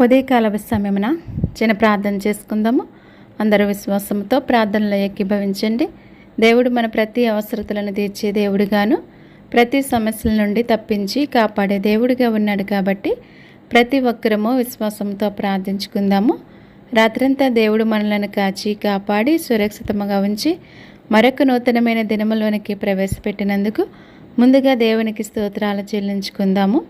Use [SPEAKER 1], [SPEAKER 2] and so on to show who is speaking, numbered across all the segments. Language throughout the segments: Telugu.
[SPEAKER 1] ఉదయకాల సమయమున చిన్న ప్రార్థన చేసుకుందాము. అందరూ విశ్వాసంతో ప్రార్థనలో ఏకీభవించండి. దేవుడు మన ప్రతి అవసరతలను తీర్చే దేవుడుగాను, ప్రతి సమస్యల నుండి తప్పించి కాపాడే దేవుడిగా ఉన్నాడు. కాబట్టి ప్రతి ఒక్కరము విశ్వాసంతో ప్రార్థించుకుందాము. రాత్రంతా దేవుడు మనలను కాచి కాపాడి సురక్షితంగా ఉంచి మరొక నూతనమైన దినములోనికి ప్రవేశపెట్టినందుకు ముందుగా దేవునికి స్తోత్రాలు చెల్లించుకుందాము.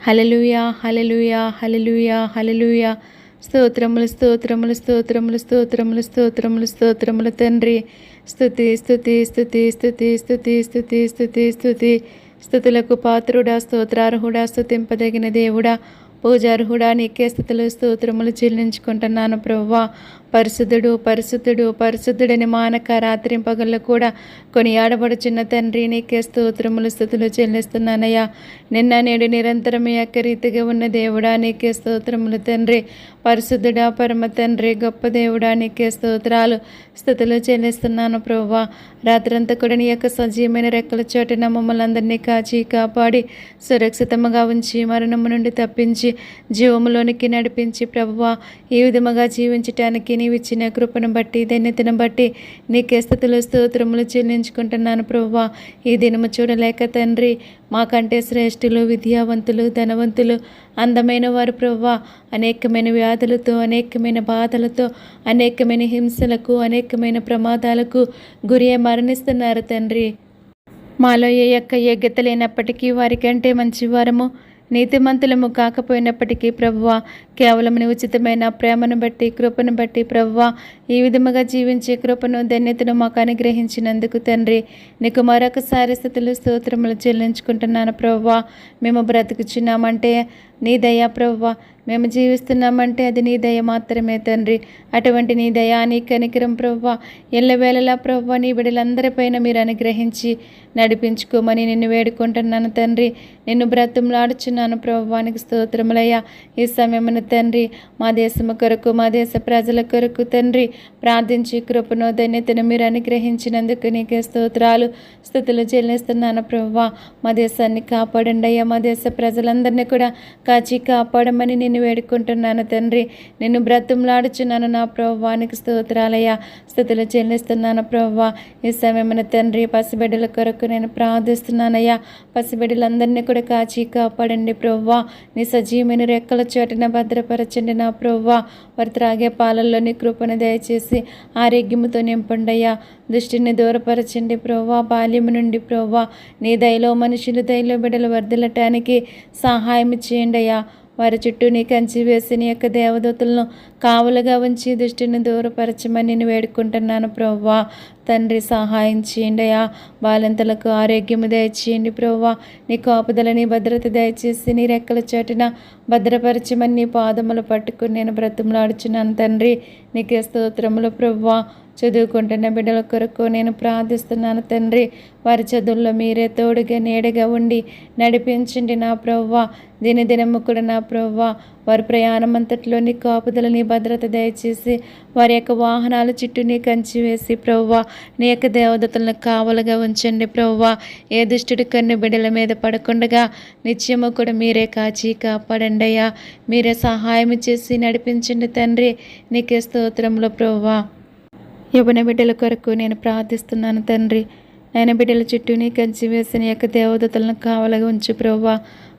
[SPEAKER 1] హల్లెలూయా, హల్లెలూయా, హల్లెలూయా, హల్లెలూయా. స్తోత్రములు, స్తోత్రములు, స్తోత్రములు, స్తోత్రములు, స్తోత్రములు, స్తోత్రములు తండ్రి. స్తుతి, స్తుతి, స్తుతి, స్తుతి, స్తుతి, స్తుతి, స్తుతి, స్తుతి. స్తుతులకు పాత్రుడా, స్తోత్రార్హుడా, స్తుతింపదగిన దేవుడా, పూజార్హుడా, నీకే స్తుతులు స్తోత్రములు చెల్లించుకుంటున్నాను ప్రభువా. పరిశుద్ధుడు, పరిశుద్ధుడు, పరిశుద్ధుడని మానక రాత్రి పగళ్ళు కూడా కొనియాడబడుచున్న తండ్రి, నీకే స్తోత్రములు స్తుతులు చెల్లిస్తున్నానయ్యా. నిన్న నేడు నిరంతరం ఏకరీతిగా ఉన్న దేవుడా, నీకే స్తోత్రములు తండ్రి. పరిశుద్ధుడా, పరమ తండ్రి, గొప్ప దేవుడా, నీకే స్తోత్రాలు స్తుతులు చెల్లిస్తున్నాను ప్రభువా. రాత్రంతా కూడా నీ యొక్క సజీవమైన రెక్కల చోటున మమ్మల్ని అందరినీ కాచి కాపాడి సురక్షితంగా ఉంచి మరణము నుండి తప్పించి జీవములోనికి నడిపించి ప్రభువా, ఈ విధముగా జీవించటానికి నీవిచ్చిన కృపను బట్టి ధన్యతను బట్టి నీకే స్తుతులు స్తోత్రములు చెల్లించుకుంటున్నాను ప్రభువా. ఈ దినము చూడలేక తండ్రి, మాకంటే శ్రేష్ఠులు, విద్యావంతులు, ధనవంతులు, అందమైన వారు ప్రభువా అనేకమైన వ్యాధులతో, అనేకమైన బాధలతో, అనేకమైన హింసలకు, అనేకమైన ప్రమాదాలకు గురి మరణిస్తున్నారు తండ్రి. మాలో ఏ యొక్క యోగ్యత లేనప్పటికీ వారికంటే మంచివారము, నీతిమంతులము కాకపోయినప్పటికీ ప్రభువా, కేవలం నీ ఉచితమైన ప్రేమను బట్టి కృపను బట్టి ప్రభువా, ఈ విధముగా జీవించే కృపను ధన్యతను మాకు అనుగ్రహించినందుకు తండ్రి, నీకు మరొకసారి స్తుతులు స్తోత్రములు చెల్లించుకుంటున్నాను ప్రభువా. మేము బ్రతుకుచున్నామంటే నీ దయ ప్రభువా, మేము జీవిస్తున్నామంటే అది నీ దయ మాత్రమే తండ్రి. అటువంటి నీ దయా, నీ కనికరం ప్రభువా ఎల్లవేళలా ప్రభువా నీ బిడ్డలందరిపైన మీరు అనుగ్రహించి నడిపించుకోమని నిన్ను వేడుకుంటున్నాను తండ్రి. నిన్ను బ్రతుములాడుచున్నాను ప్రభువానికి స్తోత్రములయ్యా. ఈ సమయమున తండ్రి, మా దేశము కొరకు, మా దేశ ప్రజల కొరకు తండ్రి ప్రార్థించి కృపను ధన్యతను మీరు అనుగ్రహించినందుకు నీకే స్తోత్రాలు స్తుతులు చెల్లిస్తున్నాను ప్రభువా. మా దేశాన్ని కాపాడండి అయ్యా. మా దేశ ప్రజలందరినీ కూడా కాచి కాపాడమని నిన్ను వేడుకుంటున్నాను తండ్రి. నిన్ను బ్రతుములాడుచున్నాను నా ప్రభువానికి స్తోత్రాలయ్యా. స్తుతులు చెల్లిస్తున్నాను ప్రభువా. ఈ సమయమున తండ్రి, పసిబిడ్డల కొరకు నేను ప్రార్థిస్తున్నానయ్యా. పసిబిడ్డలందరినీ కూడా కాచి కాపాడండి ప్రభువా. నీ సజీవమైన రెక్కల చోటున భద్రపరచండి నా ప్రభువా. వారు త్రాగే పాలల్లో నీ కృపను దయచేసి ఆరోగ్యముతో నింపండయ్యా. దృష్టిని దూరపరచండి ప్రభువా. బాల్యము నుండి ప్రభువా నీ దయలో మనుషులు దయలో బిడ్డలు వర్ధిల్లటానికి సహాయం చేయండి అయ్యా. వారి చుట్టూ నీ కంచి వేసి నీ యొక్క దేవదూతలను కావలుగా ఉంచి దృష్టిని దూరపరచమని నేను వేడుకుంటున్నాను ప్రభువా. తండ్రి సహాయం చేయండి అయ్యా. బాలింతలకు ఆరోగ్యము దయచేయండి ప్రభువా. నీ కాపుదలని భద్రత దయచేసి నీ రెక్కల చాటున భద్రపరచమని నీ పాదములు పట్టుకుని నేను బ్రతుములాడుచున్నాను తండ్రి. నీకే స్తోత్రములు ప్రభువా. చదువుకుంటున్న బిడ్డల కొరకు నేను ప్రార్థిస్తున్నాను తండ్రి. వారి చదువుల్లో మీరే తోడుగా నీడగా ఉండి నడిపించండి నా ప్రభువా. దినదినము కూడా నా ప్రభువా వారి ప్రయాణం అంతట్లో నీ కాపుదలని భద్రత దయచేసి వారి యొక్క వాహనాల చుట్టూ నీ కంచి వేసి ప్రభువా నీ యొక్క దేవదూతలను కావలుగా ఉంచండి ప్రభువా. ఏ దుష్టుడి కన్ను బిడ్డల మీద పడకుండగా నిత్యము కూడా మీరే కాచి కాపాడండి అయ్యా. మీరే సహాయం చేసి నడిపించండి తండ్రి. నీకే స్తోత్రములు ప్రభువా. యవ్వన బిడ్డల కొరకు నేను ప్రార్థిస్తున్నాను తండ్రి. ఆయన బిడ్డల చుట్టూ నీ కంచి వేసి నీ యొక్క దేవదూతలను కావలుగా ఉంచు ప్రభువా.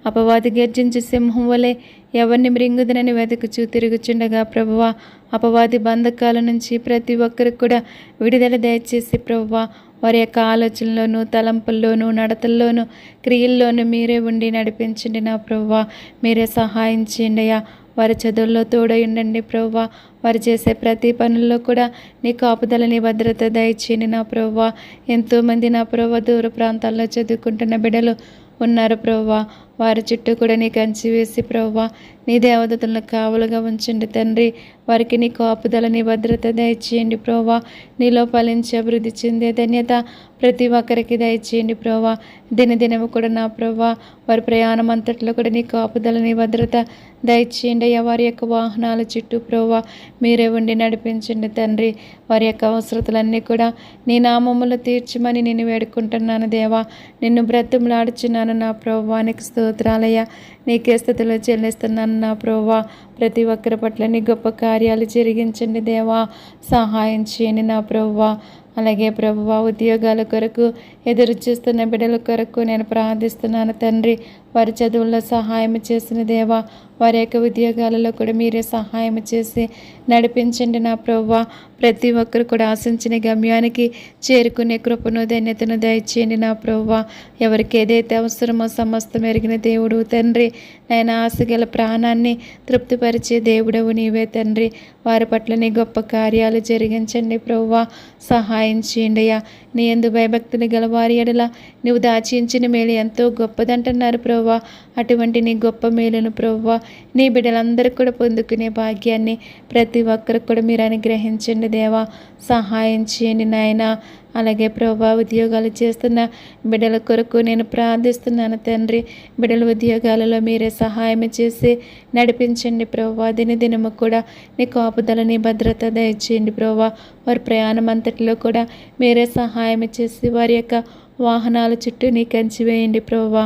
[SPEAKER 1] అపవాది గర్జించి సింహం వలె ఎవరిని మృంగుదనని వెతుకుచూ తిరుగుచుండగా ప్రభువా, అపవాది బంధకాల నుంచి ప్రతి ఒక్కరికి కూడా విడుదల దయచేసి ప్రభువా వారి యొక్క ఆలోచనలోనూ తలంపుల్లోనూ నడతల్లోనూ క్రియల్లోనూ మీరే ఉండి నడిపించండి నా ప్రభువా. మీరే సహాయం చేయండి అయ్యా. వారి చదువుల్లో తోడై ఉండండి ప్రభువా. వారు చేసే ప్రతి పనుల్లో కూడా నీ కాపుదలని భద్రత దయచేయండి నా ప్రభువా. ఎంతోమంది నా ప్రభువా దూర ప్రాంతాల్లో చదువుకుంటున్న బిడ్డలు ఉన్నారు ప్రభువా. వారి చుట్టూ కూడా నీ కంచి వేసి ప్రభువా నీ దేవదూతలను కావలుగా ఉంచండి తండ్రి. వారికి నీ కాపుదలని భద్రత దయచేయండి ప్రభువా. నీలో ఫలించి అభివృద్ధి చెందే ధన్యత ప్రతి ఒక్కరికి దయచేయండి ప్రభువా. దినదినము కూడా నా ప్రభువా వారి ప్రయాణం అంతట్లో కూడా నీ కాపుదలని భద్రత దయచేయండి అయ్యా. వారి యొక్క వాహనాల చుట్టూ ప్రభువా మీరే ఉండి నడిపించండి తండ్రి. వారి యొక్క అవసరతలన్నీ కూడా నీ నామములో తీర్చమని నేను వేడుకుంటున్నాను దేవా. నిన్ను బ్రతిమలాడుచున్నాను నా ప్రభువానికి స్తోత్రాలయ్యా. నీకే స్థుతులు చెల్లిస్తున్నాను నా ప్రభువా. ప్రతి ఒక్కరి పట్ల నీ గొప్ప కార్యాలు జరిగించండి దేవా. సహాయం చేయండి నా ప్రభువా. అలాగే ప్రభువా, ఉద్యోగాల కొరకు ఎదురు చూస్తున్న బిడ్డల కొరకు నేను ప్రార్థిస్తున్నాను తండ్రి. వారి చదువుల్లో సహాయం చేసిన దేవా, వారి యొక్క ఉద్యోగాలలో కూడా మీరే సహాయం చేసి నడిపించండి నా ప్రభువా. ప్రతి ఒక్కరు కూడా ఆశించిన గమ్యానికి చేరుకునే కృపను ధన్యతను దయచేయండి నా ప్రభువా. ఎవరికి ఏదైతే అవసరమో సమస్తం ఎరిగిన దేవుడు తండ్రి. నేను ఆశగల ప్రాణాన్ని తృప్తిపరిచే దేవుడవు నీవే తండ్రి. వారి పట్ల నీ గొప్ప కార్యాలు జరిగించండి ప్రభువా. సహాయం చేయండి అయ్యా. నీ యందు భయభక్తులు గల వారి ఎడల నువ్వు దాచించిన మేలు ఎంతో గొప్పదంటున్నారు ప్రభువా. అటువంటి నీ గొప్ప మేలును ప్రభువా నీ బిడ్డలందరికీ కూడా పొందుకునే భాగ్యాన్ని ప్రతి ఒక్కరికి కూడా మీరు అనుగ్రహించండి దేవా. సహాయం చేయండి నాయన. అలాగే ప్రభువా, ఉద్యోగాలు చేస్తున్న బిడ్డల కొరకు నేను ప్రార్థిస్తున్నాను తండ్రి. బిడ్డల ఉద్యోగాలలో మీరే సహాయం చేసి నడిపించండి ప్రభువా. దినదినము కూడా నీ కాపుదల నీ భద్రత దయచేయండి ప్రభువా. వారి ప్రయాణం అంతటిలో కూడా మీరే సహాయం చేసి వారి యొక్క వాహనాల చుట్టూ నీ కంచి వేయండి ప్రభువా.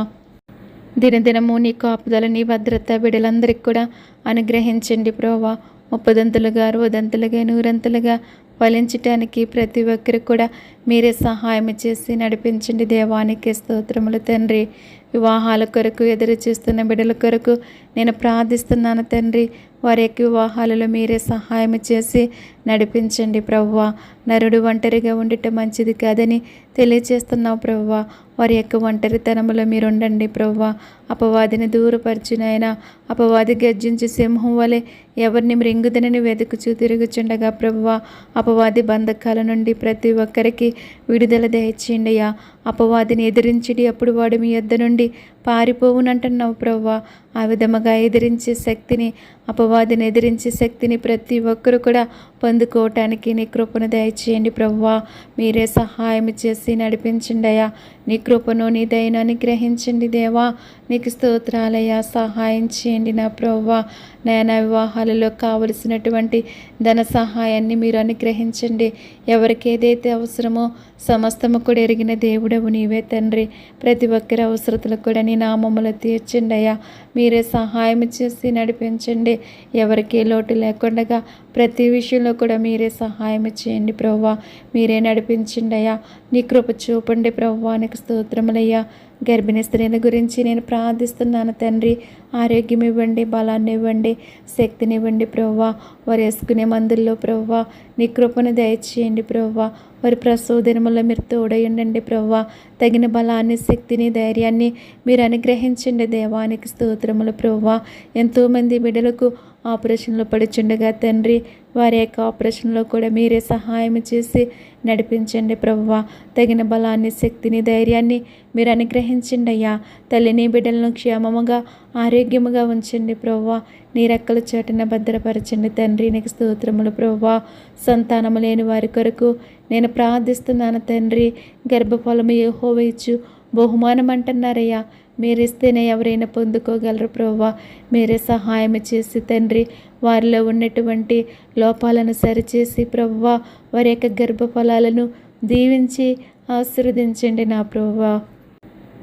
[SPEAKER 1] దినదినము నీ కాపుదల నీ భద్రత బిడ్డలందరికీ కూడా అనుగ్రహించండి ప్రభువా. 30 60 100 ఫలించటానికి ప్రతి ఒక్కరికి కూడా మీరే సహాయం చేసి నడిపించండి దేవానికి స్తోత్రములు తండ్రి. వివాహాల కొరకు ఎదురు చూస్తున్న బిడ్డల కొరకు నేను ప్రార్థిస్తున్నాను తండ్రి. వారి యొక్క వివాహాలలో మీరే సహాయం చేసి నడిపించండి ప్రభువా. నరుడు ఒంటరిగా ఉండటం మంచిది కాదని తెలియచేస్తున్నావు ప్రభువా. వారి యొక్క ఒంటరితనంలో మీరు ఉండండి ప్రభువా. అపవాదిని దూరపరిచినైనా అపవాది గర్జించి సింహం వలె ఎవరిని మృంగుదనని వెతుకుచూ తిరుగుచుండగా ప్రభువా, అపవాది బంధకాల నుండి ప్రతి ఒక్కరికి విడుదల దయచేయండి అయ్యా. అపవాదిని ఎదిరించిడి, అప్పుడు వాడు మీ యొద్ద నుండి పారిపోవునంటున్నావు ప్రభువా. ఆ విధముగా ఎదిరించే శక్తిని, అపవాదిని ఎదిరించే శక్తిని ప్రతి ఒక్కరు కూడా పొందుకోవటానికి నీ కృపను దయచేయండి ప్రభువా. మీరే సహాయం చేసి నడిపించండి అయ్యా. నీ కృపను నీ దయను అనుగ్రహించండి దేవా. నీకు స్తోత్రాలయ్యా. సహాయం చేయండి నా ప్రభువా. నా వివాహాలలో కావలసినటువంటి ధన సహాయాన్ని మీరు అనుగ్రహించండి. ఎవరికి ఏదైతే అవసరమో సమస్తము కూడా ఎరిగిన దేవుడవు నీవే తండ్రి. ప్రతి ఒక్కరి అవసరతలు కూడా నీ నామములో తీర్చండి అయ్యా. మీరే సహాయం చేసి నడిపించండి. ఎవరికి లోటు లేకుండా ప్రతి విషయంలో కూడా మీరే సహాయం చేయండి ప్రభువా. మీరే నడిపించండి అయ్యా. నీ కృప చూపండి ప్రభువా. నీకు స్తోత్రములయ్యా. గర్భిణీ స్త్రీల గురించి నేను ప్రార్థిస్తున్నాను తండ్రి. ఆరోగ్యం ఇవ్వండి, బలాన్ని ఇవ్వండి, శక్తినివ్వండి ప్రభువా. వారు వేసుకునే మందుల్లో ప్రభువా నీ కృపను దయచేయండి ప్రభువా. వారి ప్రసవ దినములో మీరు తోడై ఉండండి ప్రభువా. తగిన బలాన్ని, శక్తిని, ధైర్యాన్ని మీరు అనుగ్రహించండి దేవానికి స్తోత్రములు ప్రభువా. ఎంతోమంది బిడ్డలకు ఆపరేషన్లో పడుచుండగా తండ్రి, వారి యొక్క ఆపరేషన్లో కూడా మీరే సహాయం చేసి నడిపించండి ప్రభువా. తగిన బలాన్ని, శక్తిని, ధైర్యాన్ని మీరు అనుగ్రహించండి అయ్యా. తల్లిని బిడ్డలను క్షేమముగా ఆరోగ్యముగా ఉంచండి ప్రభువా. నీ రెక్కల చాటున భద్రపరచండి తండ్రి. నీకు స్తోత్రములు ప్రభువా. సంతానము లేని వారి కొరకు నేను ప్రార్థిస్తున్నాను తండ్రి. గర్భఫలము యెహోవా ఇచ్చు బహుమానం అంటున్నారయ్యా. మీరిస్తేనే ఎవరైనా పొందుకోగలరు ప్రభువా. మీరే సహాయం చేసి తండ్రి వారిలో ఉన్నటువంటి లోపాలను సరిచేసి ప్రభువా వారి యొక్క గర్భఫలాలను దీవించి ఆశీర్వదించండి నా ప్రభువా.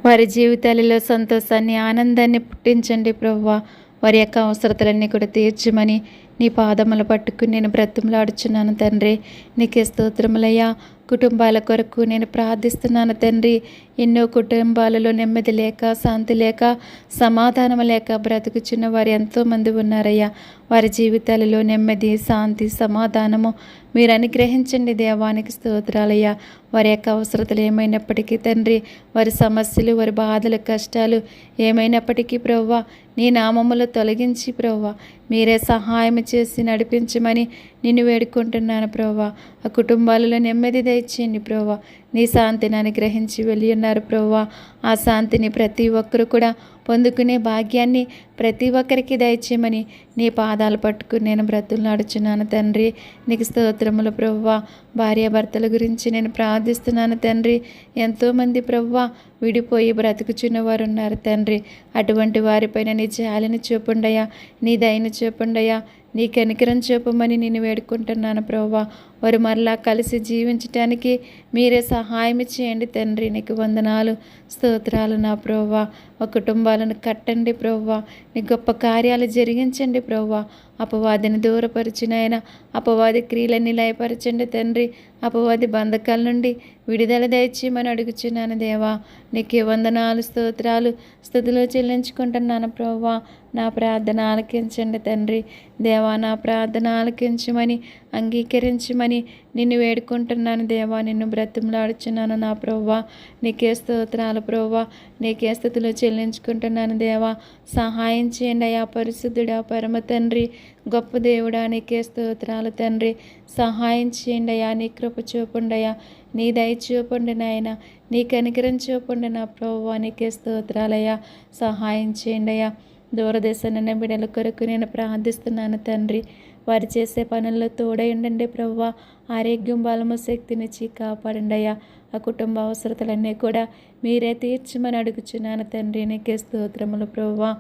[SPEAKER 1] వారి జీవితాలలో సంతోషాన్ని, ఆనందాన్ని పుట్టించండి ప్రభువా. వారి యొక్క అవసరతలన్నీ కూడా తీర్చమని నీ పాదములు పట్టుకుని నేను బ్రతిమలాడుచున్నాను తండ్రి. నీకే స్తోత్రములయ్యా. కుటుంబాల కొరకు నేను ప్రార్థిస్తున్నాను తండ్రి. ఎన్నో కుటుంబాలలో నెమ్మది లేక, శాంతి లేక, సమాధానం లేక బ్రతుకుచున్న వారు ఎంతోమంది ఉన్నారయ్యా. వారి జీవితాలలో నెమ్మది, శాంతి, సమాధానము మీరు అనుగ్రహించండి దేవానికి స్తోత్రాలయ్యా. వారి యొక్క అవసరతలు ఏమైనప్పటికీ తండ్రి, వారి సమస్యలు, వారి బాధలు, కష్టాలు ఏమైనప్పటికీ ప్రభువా నీ నామములో తొలగించి ప్రభువా మీరే సహాయం చేసి నడిపించమని నిన్ను వేడుకుంటున్నాను ప్రభువా. ఆ కుటుంబాలలో నెమ్మది దయచేయండి ప్రభువా. నీ శాంతిని అనుగ్రహించి వెళ్ళి ఉన్నారు ప్రభువా. ఆ శాంతిని ప్రతి ఒక్కరు కూడా పొందుకునే భాగ్యాన్ని ప్రతి ఒక్కరికి దయచేయమని నీ పాదాలు పట్టుకుని నేను బ్రతుకులాడుచున్నాను తండ్రి. నీకు స్తోత్రములు ప్రభువా. భార్యాభర్తల గురించి నేను ప్రార్థిస్తున్నాను తండ్రి. ఎంతోమంది ప్రభువా విడిపోయి బ్రతుకుచున్న వారు ఉన్నారు తండ్రి. అటువంటి వారిపైన నీ జాలిని చూపుండయా, నీ దయని చూపుండయా, నీ కనికరం చూపమని నేను వేడుకుంటున్నాను ప్రభువా. వారు మరలా కలిసి జీవించటానికి మీరే సహాయం చేయండి తండ్రి. నీకు వందనాలు, స్తోత్రాలు నా ప్రభువా. ఒక కుటుంబాలను కట్టండి ప్రభువా. నీ గొప్ప కార్యాలు జరిగించండి ప్రభువా. అపవాదిని దూరపరిచిన ఆయన అపవాది క్రియలన్నీ లయపరచండి తండ్రి. అపవాది బంధకాల నుండి విడుదల దయచేయమని అడుగుచున్నాను దేవా. నీకే వందనాలు, స్తోత్రాలు, స్తుతులు చెల్లించుకుంటున్నాను ప్రభువా. నా ప్రార్థన ఆలకించండి తండ్రి. దేవా, నా ప్రార్థన ఆలకించమని, అంగీకరించమని నిన్ను వేడుకుంటున్నాను దేవా. నిన్ను బ్రతిమలాడుచున్నాను నా ప్రభువా. నీకే స్తోత్రాలు ప్రభువా. నీకే స్తుతులు చెల్లించుకుంటున్నాను దేవా. సహాయం చేయండి అయా పరిశుద్ధుడా, పరమ తండ్రి, గొప్ప దేవుడా. నీకే స్తోత్రాలు తండ్రి. సహాయం చేయండి అయ్యా. నీ కృప చూపుండయా, నీ దయ చూపండి నాయన, నీ కనికరం చూపండి నా ప్రభువా. నీకే స్తోత్రాలయ్యా. సహాయం చేయండి అయ్యా. దూరదేశాన్ని బిడ్డల కొరకు నేను ప్రార్థిస్తున్నాను తండ్రి. వారు చేసే పనుల్లో తోడై ఉండండి ప్రభువా. ఆరోగ్యం, బలము, శక్తినిచ్చి కాపాడండి అయ్యా. ఆ కుటుంబ అవసరతలన్నీ కూడా మీరే తీర్చమని అడుగుచున్నాను తండ్రి. నీకే స్తోత్రములు ప్రభువా.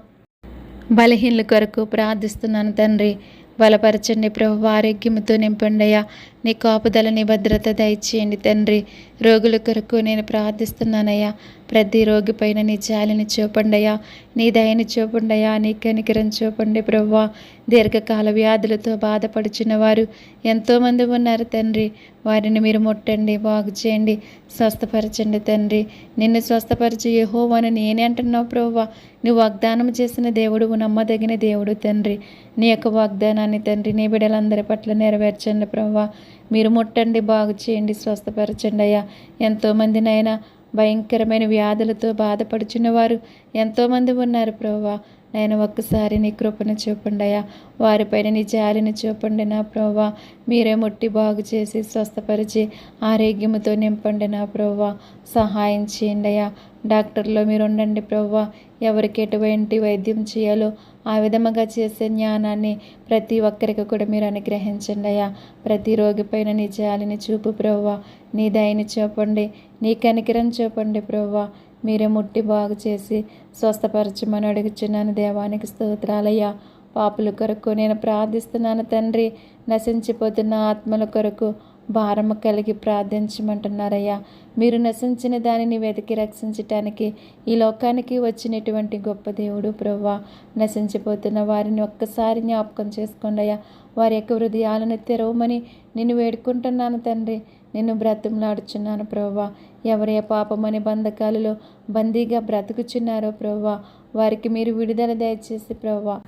[SPEAKER 1] బలహీనుల కొరకు ప్రార్థిస్తున్నాను తండ్రి. బలపరచండి ప్రభువా. ఆరోగ్యంతో నింపండియా. నీ కాపుదల, నీ భద్రత దయచేయండి తండ్రి. రోగుల కొరకు నేను ప్రార్థిస్తున్నానయ్యా. ప్రతి రోగి పైన నీ జాలిని చూపండియా, నీ దయని చూపండియా, నీ కనికరం చూపండి ప్రభువా. దీర్ఘకాల వ్యాధులతో బాధపడుచున్న వారు ఎంతోమంది ఉన్నారు తండ్రి. వారిని మీరు ముట్టండి, బాగు చేయండి, స్వస్థపరచండి తండ్రి. నిన్ను స్వస్థపరిచి యెహోవాను నేనే అంటున్నావు ప్రభువా. నువ్వు వాగ్దానం చేసిన దేవుడు, నమ్మదగిన దేవుడు తండ్రి. నీ యొక్క వాగ్దానాన్ని తండ్రి నీ బిడ్డలందరి పట్ల నెరవేర్చండి ప్రభువా. మీరు ముట్టండి, బాగు చేయండి, స్వస్థపరచండి అయ్యా. ఎంతోమందినైనా భయంకరమైన వ్యాధులతో బాధపడుచున్న వారు ఎంతోమంది ఉన్నారు ప్రభువా. నేను ఒక్కసారి నీ కృపను చూపండి అయ్యా. వారిపైన నీ జాలిని చూపండి నా ప్రభువా. మీరే ముట్టి బాగు చేసి స్వస్థపరిచి ఆరోగ్యముతో నింపండి నా ప్రభువా. సహాయం చేయండి అయ్యా. డాక్టర్లో మీరు ఉండండి ప్రభువా. ఎవరికి ఎటువంటి వైద్యం చేయాలో ఆ విధముగా చేసే జ్ఞానాన్ని ప్రతి ఒక్కరికి కూడా మీరు అనుగ్రహించండి అయ్యా. ప్రతి రోగి పైన నీ జాలిని చూపు ప్రభువా. నీ దయని చూపండి, నీ కనికరం చూపండి ప్రభువా. మీరే ముట్టి బాగు చేసి స్వస్థపరచమని అడుగుచున్నాను దేవానికి స్తోత్రాలయ్యా. పాపుల కొరకు నేను ప్రార్థిస్తున్నాను తండ్రి. నశించిపోతున్న ఆత్మల కొరకు భారము కలిగి ప్రార్థించమంటున్నారయ్యా. మీరు నశించిన దానిని వెతికి రక్షించటానికి ఈ లోకానికి వచ్చినటువంటి గొప్ప దేవుడు ప్రభువా. నశించిపోతున్న వారిని ఒక్కసారి జ్ఞాపకం చేసుకోండి అయ్యా. వారి యొక్క హృదయాలను తెరవమని నిన్ను వేడుకుంటున్నాను తండ్రి. నిన్ను బ్రతిమలాడుచున్నాను ప్రభువా. ఎవరే పాపమని బంధకాలలో బందీగా బ్రతుకుచున్నారో ప్రభువా, వారికి మీరు విడుదల దయచేసి ప్రభువా.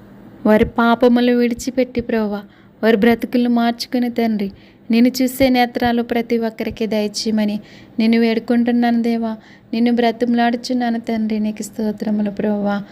[SPEAKER 1] వారి పాపములు విడిచిపెట్టి ప్రభువా, వారి బ్రతుకులను మార్చుకుని తండ్రి నిన్ను చూసే నేత్రాలు ప్రతి ఒక్కరికి దయచేయమని నిన్ను వేడుకుంటున్నాను దేవా. నిన్ను బ్రతిమలాడుచున్నాను తండ్రి. నీకు స్తోత్రములు ప్రభువా.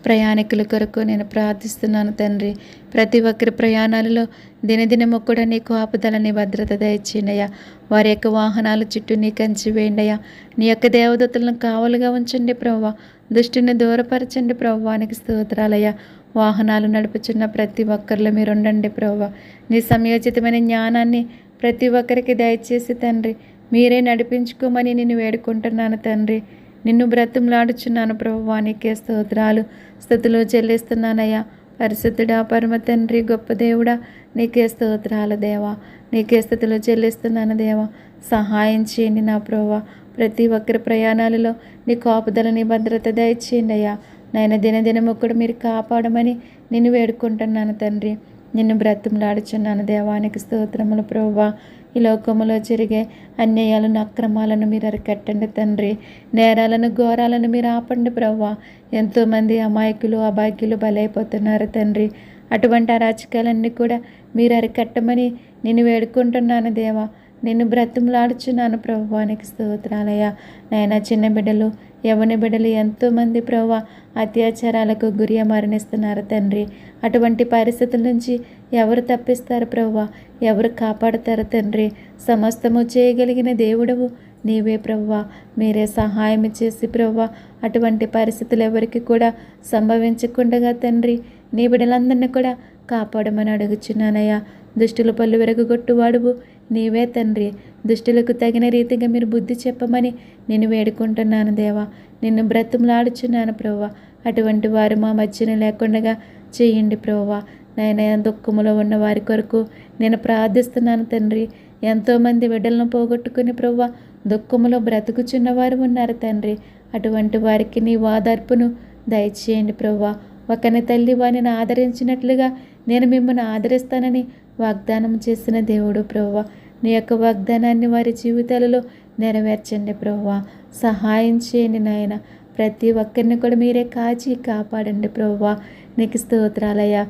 [SPEAKER 1] ప్రయాణికుల కొరకు నేను ప్రార్థిస్తున్నాను తండ్రి. ప్రతి ఒక్కరి ప్రయాణాలలో దినదినము కూడా నీ కాపుదలని భద్రత దయచేయండియా. వారి యొక్క వాహనాల చుట్టూ నీ కంచి వేయండియా. నీ యొక్క దేవదూతలను కావలుగా ఉంచండి ప్రభువా. దుష్టిని దూరపరచండి ప్రభువా. నీకు స్తోత్రాలయ్యా. వాహనాలు నడుపుచున్న ప్రతి ఒక్కరిలో మీరు ఉండండి ప్రభువా. నీ సమయోచితమైన జ్ఞానాన్ని ప్రతి ఒక్కరికి దయచేసి తండ్రి మీరే నడిపించుకోమని నిన్ను వేడుకుంటున్నాను తండ్రి. నిన్ను బ్రతిమలాడుచున్నాను ప్రభువా. నీకే స్తోత్రాలు, స్తుతులు చెల్లిస్తున్నానయ్యా. పరిశుద్ధుడా, పరమ తండ్రి, గొప్ప దేవుడా, నీకే స్తోత్రాలు దేవా. నీకే స్తుతులు చెల్లిస్తున్నాను దేవా. సహాయం చేయండి నా ప్రభువా. ప్రతి ఒక్కరి ప్రయాణాలలో నీ కాపుదలని భద్రత దయచేయండి అయ్యా. నాయన దినదినము కూడా మీరు కాపాడమని నిన్ను వేడుకుంటున్నాను తండ్రి. నిన్ను బ్రతిమలాడుచున్నాను దేవానికి స్తోత్రములు ప్రభువా. ఈ లోకములో జరిగే అన్యాయాలను, అక్రమాలను మీరు అరికట్టండి తండ్రి. నేరాలను, ఘోరాలను మీరు ఆపండి ప్రభువా. ఎంతోమంది అమాయకులు, అభాగ్యులు బలైపోతున్నారు తండ్రి. అటువంటి అరాచకాలన్నీ కూడా మీరు అరికట్టమని నేను వేడుకుంటున్నాను దేవా. నిన్ను బ్రతిమలాడుచున్నాను ప్రభువానికి స్తోత్రాలయ్యా. నాయన చిన్న బిడ్డలు, యవ్వన బిడ్డలు ఎంతోమంది ప్రభువా అత్యాచారాలకు గురి మరణిస్తున్నారు తండ్రి. అటువంటి పరిస్థితుల నుంచి ఎవరు తప్పిస్తారు ప్రభువా? ఎవరు కాపాడుతారు తండ్రి? సమస్తము చేయగలిగిన దేవుడవు నీవే ప్రభువా. మీరే సహాయం చేసి ప్రభువా అటువంటి పరిస్థితులు ఎవరికి కూడా సంభవించకుండా తండ్రి నీ బిడ్డలందరినీ కూడా కాపాడమని అడుగుచున్నానయ్యా. దుష్టుల పళ్ళు విరగొట్టువాడువు నీవే తండ్రి. దుష్టులకు తగిన రీతిగా మీరు బుద్ధి చెప్పమని నేను వేడుకుంటున్నాను దేవా. నిన్ను బ్రతుములాడుచున్నాను ప్రభువా. అటువంటి వారు మా మధ్యన లేకుండా చేయండి ప్రభువా. నాయన దుఃఖములో ఉన్న వారి కొరకు నేను ప్రార్థిస్తున్నాను తండ్రి. ఎంతోమంది బిడ్డలను పోగొట్టుకుని ప్రభువా దుఃఖములో బ్రతుకుచున్న వారు ఉన్నారు తండ్రి. అటువంటి వారికి నీ ఓదార్పును దయచేయండి ప్రభువా. ఒకని తల్లి వారిని ఆదరించినట్లుగా నేను మిమ్మల్ని ఆదరిస్తానని వాగ్దానం చేసిన దేవుడు ప్రభువా. నీ యొక్క వాగ్దానాన్ని వారి జీవితాలలో నెరవేర్చండి ప్రభువా. సహాయం చేయండి నాయన. ప్రతి ఒక్కరిని కూడా మీరే కాచి కాపాడండి ప్రభువా. నీకు స్తోత్రాలయ్యా.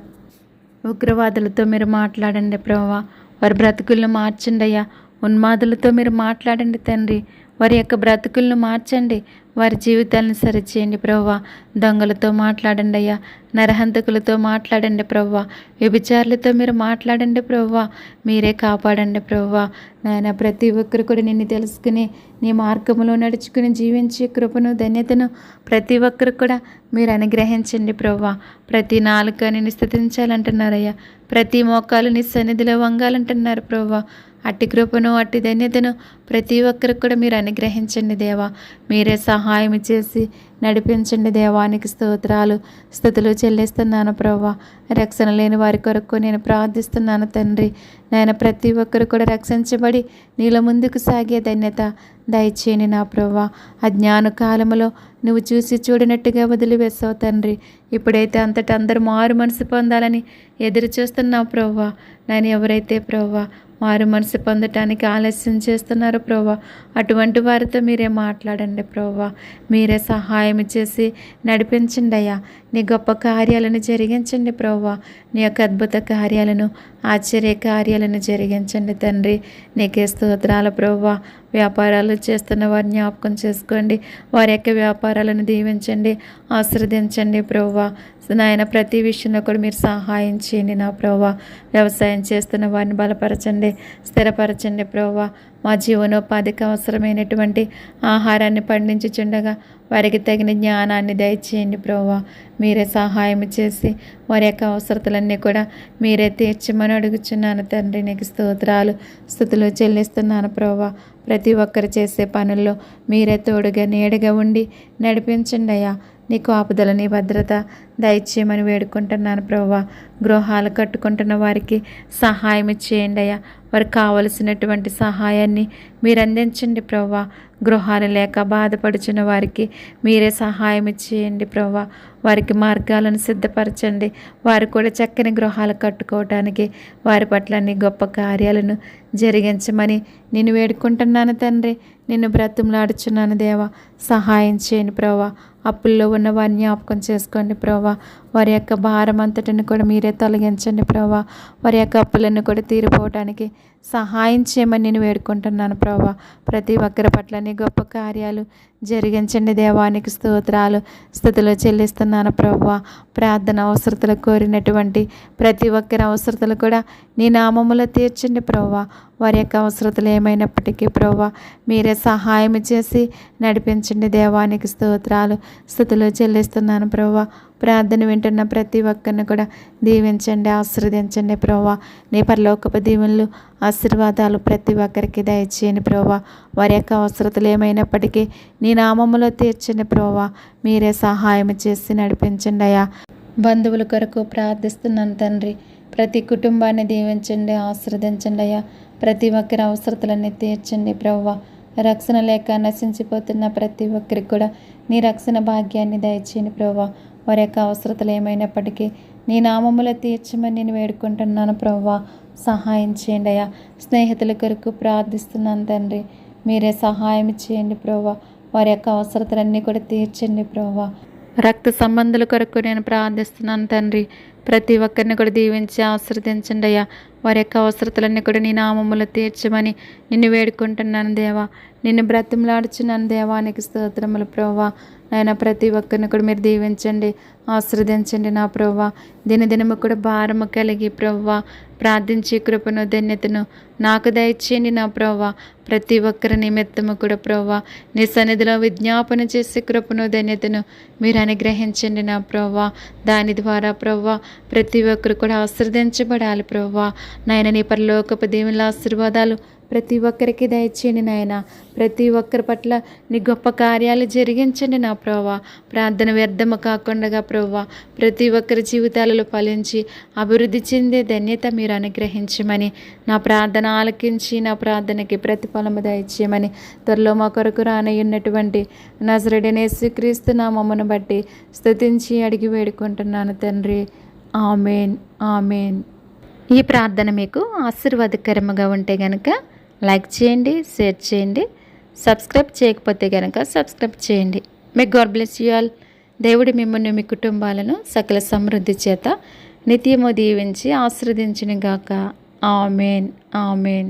[SPEAKER 1] ఉగ్రవాదులతో మీరు మాట్లాడండి ప్రభువా. వారి బ్రతుకులను మార్చండి అయ్యా. ఉన్మాదులతో మీరు మాట్లాడండి తండ్రి. వారి యొక్క బ్రతుకులను మార్చండి. వారి జీవితాలను సరిచేయండి ప్రభువా. దొంగలతో మాట్లాడండి అయ్యా. నరహంతకులతో మాట్లాడండి ప్రభువా. వ్యభిచారులతో మీరు మాట్లాడండి ప్రభువా. మీరే కాపాడండి ప్రభువా. నాయన ప్రతి ఒక్కరు కూడా నిన్ను తెలుసుకుని నీ మార్గంలో నడుచుకుని జీవించే కృపను ధన్యతను ప్రతి ఒక్కరు కూడా మీరు అనుగ్రహించండి ప్రభువా. ప్రతి నాలుక నిన్ను స్తుతించాలంటున్నారయ్యా. ప్రతి మోకాలు నీ సన్నిధిలో వంగాలంటున్నారు ప్రభువా. అట్టి కృపను అట్టి ధన్యతను ప్రతి ఒక్కరికి కూడా మీరు అనుగ్రహించండి దేవా. మీరే సహాయం చేసి నడిపించండి దేవానికి స్తోత్రాలు స్తుతులు చెల్లిస్తున్నాను ప్రభువా. రక్షణ లేని వారి కొరకు నేను ప్రార్థిస్తున్నాను తండ్రి. నేను ప్రతి ఒక్కరు కూడా రక్షించబడి నీలో ముందుకు సాగే ధన్యత దయచేయండి నా ప్రభువా. అజ్ఞాన కాలములో నువ్వు చూసి చూడనట్టుగా వదిలివేసావు తండ్రి. ఇప్పుడైతే అంతటా అందరూ మారు మనసు పొందాలని ఎదురు చూస్తున్నావు ప్రభువా. నేను ఎవరైతే ప్రభువా మారు మనసు పొందటానికి ఆలస్యం చేస్తున్నారు ప్రభువా, అటువంటి వారితో మీరే మాట్లాడండి ప్రభువా. మీరే సహాయం చేసి నడిపించండి అయ్యా. నీ గొప్ప కార్యాలను జరిగించండి ప్రభువా. నీ యొక్క అద్భుత కార్యాలను ఆశ్చర్య కార్యాలను జరిగించండి తండ్రి. నీకే స్తోత్రాల ప్రభువా. వ్యాపారాలు చేస్తున్న వారిని జ్ఞాపకం చేసుకోండి. వారి యొక్క వ్యాపారాలను దీవించండి, ఆశీర్వదించండి ప్రభువా. నాయన ప్రతి విషయంలో కూడా మీరు సహాయం చేయండి నా ప్రభువా. వ్యవసాయం చేస్తున్న వారిని బలపరచండి, స్థిరపరచండి ప్రభువా. మా జీవనోపాధికి అవసరమైనటువంటి ఆహారాన్ని పండించుచుండగా వారికి తగిన జ్ఞానాన్ని దయచేయండి ప్రభువా. మీరే సహాయం చేసి వారి యొక్క అవసరతలన్నీ కూడా మీరే తీర్చమని అడుగుచున్నాను తండ్రి. నీకు స్తోత్రాలు స్తుతులు చెల్లిస్తున్నాను ప్రభువా. ప్రతి ఒక్కరు చేసే పనుల్లో మీరే తోడుగా నీడగా ఉండి నడిపించండి అయ్యా. నీ కాపుదల నీ భద్రత దయచేయమని వేడుకుంటున్నాను ప్రభువా. గృహాలు కట్టుకుంటున్న వారికి సహాయం చేయండి అయ్యా. వారికి కావలసినటువంటి సహాయాన్ని మీరు అందించండి ప్రభువా. గృహాలు లేక బాధపడుచున్న వారికి మీరే సహాయం చేయండి ప్రభువా. వారికి మార్గాలను సిద్ధపరచండి. వారు కూడా చక్కని గృహాలు కట్టుకోవటానికి వారి పట్ల నీ గొప్ప కార్యాలను జరిగించమని నేను వేడుకుంటున్నాను తండ్రి. నిన్ను బ్రతిమలాడుచున్నాను దేవా. సహాయం చేయండి ప్రభువా. అప్పుల్లో ఉన్న వారిని జ్ఞాపకం చేసుకోండి ప్రభువా. వారి యొక్క భారం అంతటిని కూడా మీరే తొలగించండి ప్రభువా. వారి యొక్క అప్పులను కూడా తీరిపోవటానికి సహాయం చేయమని నేను వేడుకుంటున్నాను ప్రభువా. ప్రతి ఒక్కరి పట్ల నీ గొప్ప కార్యాలు జరిగించండి దేవానికి స్తోత్రాలు స్తుతులు చెల్లిస్తున్నాను ప్రభువా. ప్రార్థన అవసరతలు కోరినటువంటి ప్రతి ఒక్కరి అవసరతలు కూడా నీ నామములో తీర్చండి ప్రభువా. వారి యొక్క అవసరతలు ఏమైనప్పటికీ ప్రభువా మీరే సహాయం చేసి నడిపించండి దేవానికి స్తోత్రాలు స్తుతులు చెల్లిస్తున్నాను ప్రభువా. ప్రార్థన వింటున్న ప్రతి ఒక్కరిని కూడా దీవించండి, ఆశీర్వదించండి ప్రభువా. నీ పరలోకపు దీవెనలు ఆశీర్వాదాలు ప్రతి ఒక్కరికి దయచేయండి ప్రభువా. వారి యొక్క అవసరతలు ఏమైనప్పటికీ నీ నామములో తీర్చండి ప్రభువా. మీరే సహాయం చేసి నడిపించండి అయ్యా. బంధువుల కొరకు ప్రార్థిస్తున్నాను తండ్రి. ప్రతి కుటుంబాన్ని దీవించండి, ఆశీర్వదించండి అయ్యా. ప్రతి ఒక్కరి అవసరతలన్నీ తీర్చండి ప్రభువా. రక్షణ లేక నశించిపోతున్న ప్రతి ఒక్కరికి కూడా నీ రక్షణ భాగ్యాన్ని దయచేయండి ప్రభువా. వారి యొక్క అవసరతలు ఏమైనప్పటికీ నీ నామములో తీర్చమని నేను వేడుకుంటున్నాను ప్రభువా. సహాయం చేయండి అయ్యా. స్నేహితుల కొరకు ప్రార్థిస్తున్నాను తండ్రి. మీరే సహాయం చేయండి ప్రభువా. వారి యొక్క అవసరతలన్నీ కూడా తీర్చండి ప్రభువా. రక్త సంబంధుల కొరకు నేను ప్రార్థిస్తున్నాను తండ్రి. ప్రతి ఒక్కరిని కూడా దీవించి ఆశీర్వదించండి అయ్యా. వారి యొక్క అవసరతలన్నీ కూడా నీ నామములో తీర్చమని నిన్ను వేడుకుంటున్నాను దేవా. నిన్ను బ్రతిమలాడుచున్నాను దేవానికి స్తోత్రములు ప్రభువా. నాయన ప్రతి ఒక్కరిని కూడా మీరు దీవించండి, ఆశీర్వదించండి నా ప్రభువా. దినదినము కూడా భారము కలిగి ప్రభువా ప్రార్థించే కృపను ధన్యతను నాకు దయచేయండి నా ప్రభువా. ప్రతి ఒక్కరి నిమిత్తము కూడా ప్రభువా నీ సన్నిధిలో విజ్ఞాపన చేసే కృపను ధన్యతను మీరు అనుగ్రహించండి నా ప్రభువా. దాని ద్వారా ప్రభువా ప్రతి ఒక్కరు కూడా ఆశీర్వదించబడాలి ప్రభువా. నాయన నీ పరలోకపు దేవుని ఆశీర్వాదాలు ప్రతి ఒక్కరికి దయచేయండి నాయన. ప్రతి ఒక్కరి పట్ల నీ గొప్ప కార్యాలు జరిగించండి నా ప్రభువా. ప్రార్థన వ్యర్థము కాకుండా ప్రభువా ప్రతి ఒక్కరి జీవితాలలో ఫలించి అభివృద్ధి చెందే ధన్యత మీరు అనుగ్రహించమని, నా ప్రార్థన ఆలకించి నా ప్రార్థనకి ప్రతిఫలము దయచేయమని, త్వరలో మా కొరకు రానయ్యున్నటువంటి నజరేయుడైన యేసుక్రీస్తు నామమును బట్టి స్తుతించి అడిగి వేడుకుంటున్నాను తండ్రి. ఆమేన్, ఆమేన్. ఈ ప్రార్థన మీకు ఆశీర్వాదకరముగా ఉంటే కనుక లైక్ చేయండి, షేర్ చేయండి. సబ్స్క్రైబ్ చేయకపోతే కనుక సబ్స్క్రైబ్ చేయండి. May God bless you all. దేవుడు మిమ్మల్ని మీ కుటుంబాలను సకల సమృద్ధి చేత నిత్యము దీవించి ఆశీర్వదించును గాక. ఆమేన్, ఆమేన్.